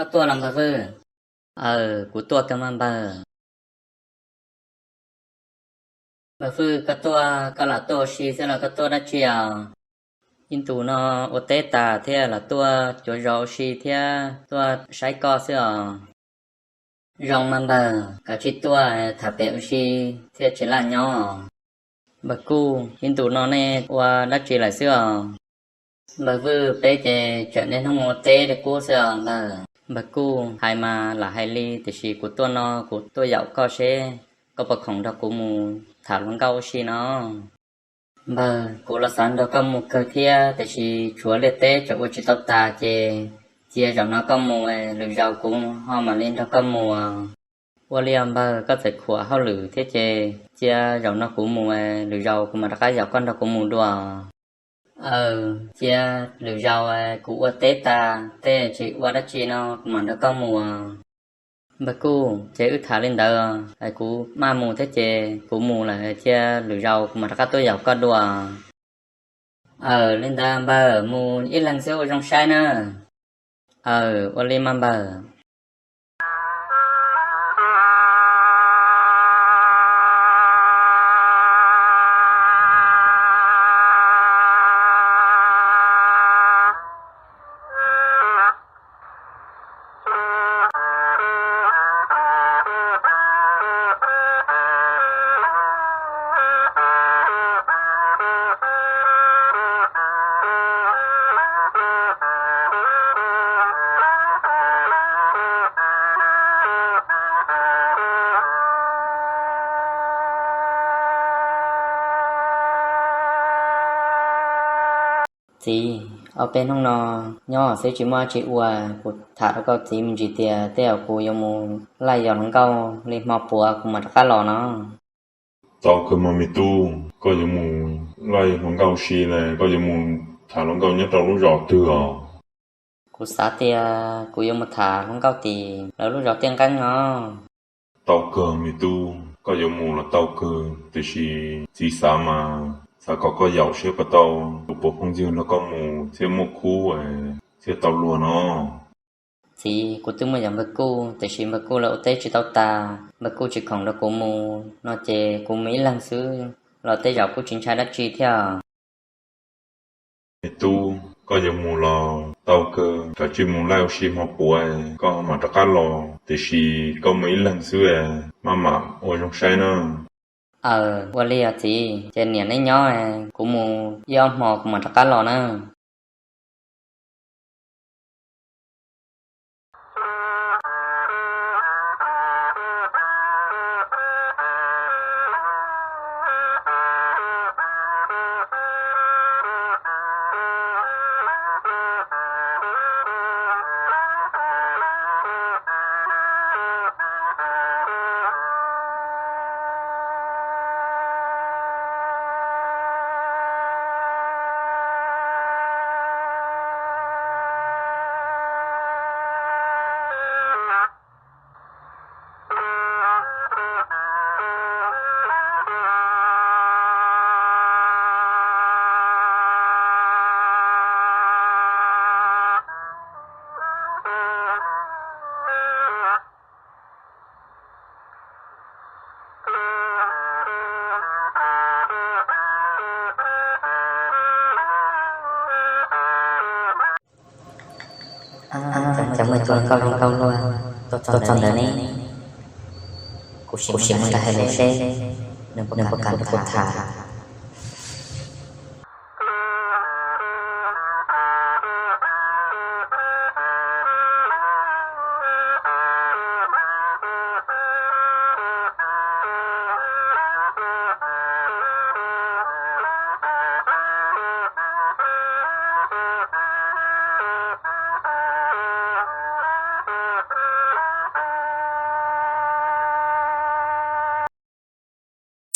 các tua làm bờ vư của tua cầm ăn bờ vư các tua các là tua xí sẽ là các tua đã chiều in tù nó ô tế tà thế là tua chỗ rau xí thế tua sái co sẽ rong mang bờ cả chi tua thả bẹo xí thế chỉ là nhỏ bờ cu in tù nó nè qua đã chỉ lại xưa bờ vư bé chè trở nên không ô tế để cô sẽ bà cu hai mà là hai ly thì chỉ của tôi nó của tôi dạo co xe có bậc khổng đó của mù thả luôn cao xí nó bà của là sáng đó có một cơ thia thì chỉ chúa liệt tế cho cô chỉ tóc ta chê chia cho nó có mù lửa dầu cũng ho mà lên đó có mù William bà có thể khóa hao lửa thế chê chia dầu nó của mù lửa dầu cũng mà cái dầu con đó của mù đùa chia lửa dầu của tế ta tế chị qua đất chi nó mà nó có mùa bà cô chế ước thả lên đó cú ma mù thế chế cú mù là chia lửa dầu mà các tôi dầu có đùa lên đó bà mù ít lần xíu trong sai nữa qua lên mà bà chị ở bên trong nó nhỏ sẽ chỉ mà chị ua của thả nó có chị mình chỉ tiền tiêu của yêu mù lại dọn câu lên mọc bùa của mặt cá lò nó tao cơ mà mi tu có yêu mù lại lòng câu xì này có yêu mù thả lòng câu nhất trong lúc rõ tư của xã tia của yêu một thả không cao tìแล้วlúc giọt tiếng cánh nó tao cơ mi tu có yêu mù là tao cơ thì chỉ sao mà sao có giàu xếp cái tao tụ bộ phong dương nó có mù thêm một khu thêm tao luôn nó thì của tôi mới dám bật cô tại vì bật cô là ô tế chỉ tao ta bật cô chỉ còn là cô mù nó chè cô mấy lần xứ là tế dạo cô chính trai đất chi theo mi tu có yêu mù là tao cơ cả chỉ mù lao xì mà bùa có mà tất cả lò thì có mấy lần xưa mà ôi trong sai nó qua lia thì trên niệm ấy nhỏ của mù do mò của mà tất cả lò nữa chẳng mấy tuần câu luôn tôi chọn đời này cuộc sống là hay lẽ xe đừng có cảm được thả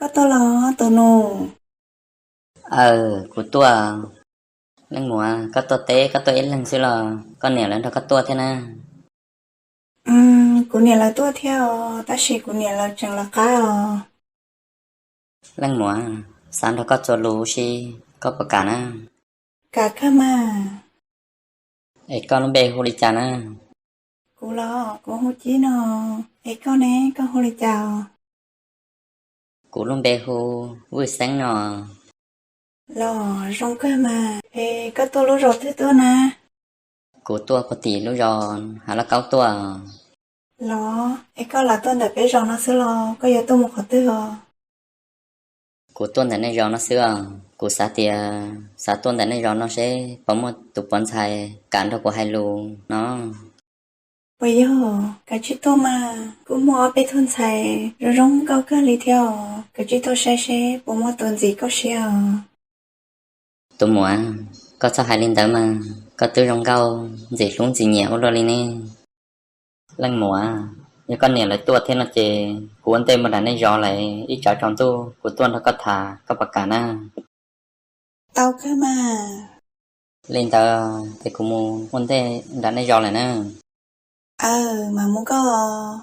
có tôi lo tôi nô của tôi lần mùa có tôi té có tôi ít lần xíu là con nẻo lên đó có tôi thế na của nhà là tôi theo ta chỉ của nhà là chẳng là cá lần mùa sáng đó có cho lú xí có bậc cả na cá mà con nó bê hồ đi chả na Cú lo, cú hú chí nó. Ê con nè, con hú đi chào. Cú luôn bê hô, vui sáng nọ. Lo, rong cơ mà. Ê, có tôi lúc rồi thế tôi nè. Cú tua có tỷ lúc giòn, hả là cao tua. Lo, ê con là tôi đã biết rồi nó sẽ lo. Có giờ tôi một khó tư hò. Cú tuần đến này giòn nó xưa. Cú xá tuần đến này giòn nó sẽ có một tụ bón xài cản đâu của hai lù. Nó. Bây giờ, cái chú tôi mà. Cú mua bê thôn xài. Rồi rong cao cơ lý theo. Cái chú tôi xe. Bố mua tuần gì có xe hò. Tụ mùa, có sao hai linh tới mà. Có tư rong cao, dễ xuống gì nhiều rồi lên nè. Lăng mùa, như con này lại tua thế nó chê. Cú ăn tên mà đã này giòn lại ít trả trong tu. Cú tuần nó có thả, có bạc cả na. Tao cơ mà. Lên tờ, thì cú mua, ăn tên đã này giòn lại nè. Mà muốn có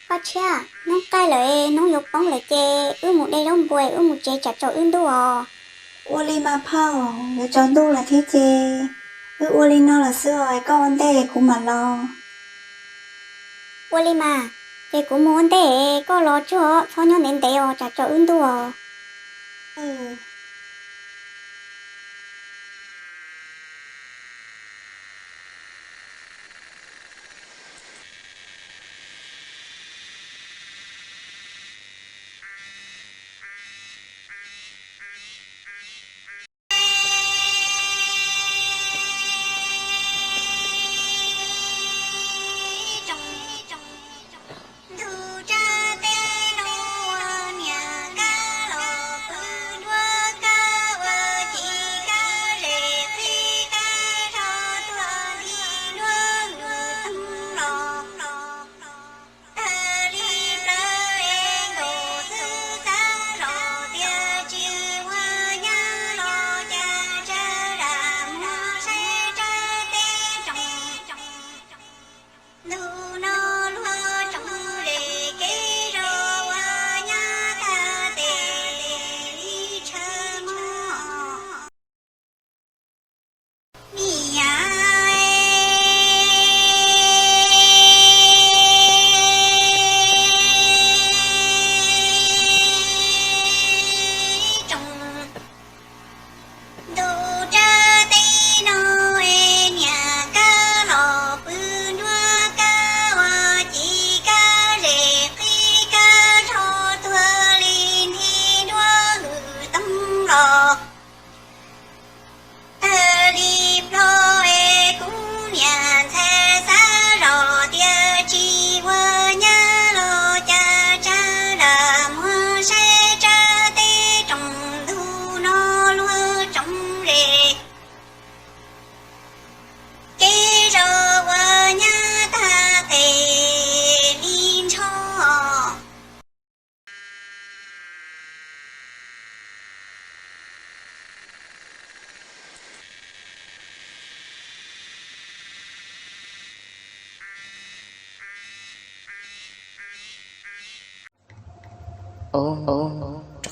có chia nó cay lại nó dục bóng lại chê một đây đông bùi một chê chặt cho đùa Uli mà phao, để cho đu là thế chê. Uli nó là xưa rồi, có vấn đề cũng mà lo. Uli mà chê cũng muốn để có lo cho phó nhau nên để chặt cho đùa Ừ.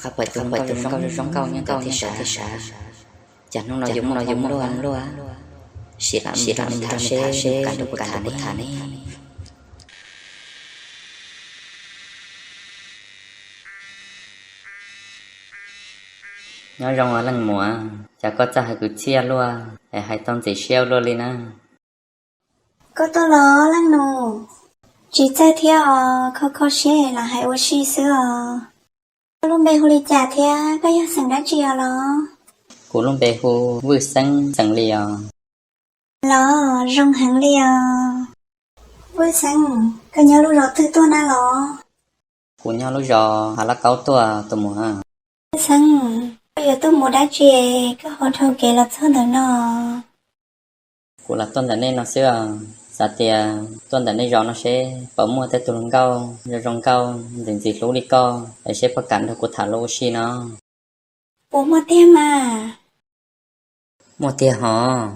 Các bài tung câu rong câu những câu thì xả chẳng nó dùng luôn xịt làm thả xe cả được cả này nhớ rong ở lăng mùa chả có cha hay cứ chia luôn hay tông chỉ xeo luôn đi nè có tôi lo lăng nô chỉ chạy theo khó xe là hai ô xí xưa luôn bê hồ lý trả theo có yêu sẵn đã chia lo cú luôn bê hu vừa sáng sáng liều lo rong hàng liều vừa sáng có nhớ lúc đó tư tôi na lo cú nhau lúc giờ hà lá cáu tua mùa vừa sáng bây giờ tôi muốn đã chia có hồ thâu kể là sao được nó cú là tuần đã nên nó xưa sa tia tuần đã nên gió nó sẽ bảo mua tới tuần cao rồi rong cao dừng gì lú đi co để sẽ phát cảnh được của thả lô xí nó bố mua thêm mà mua tia hò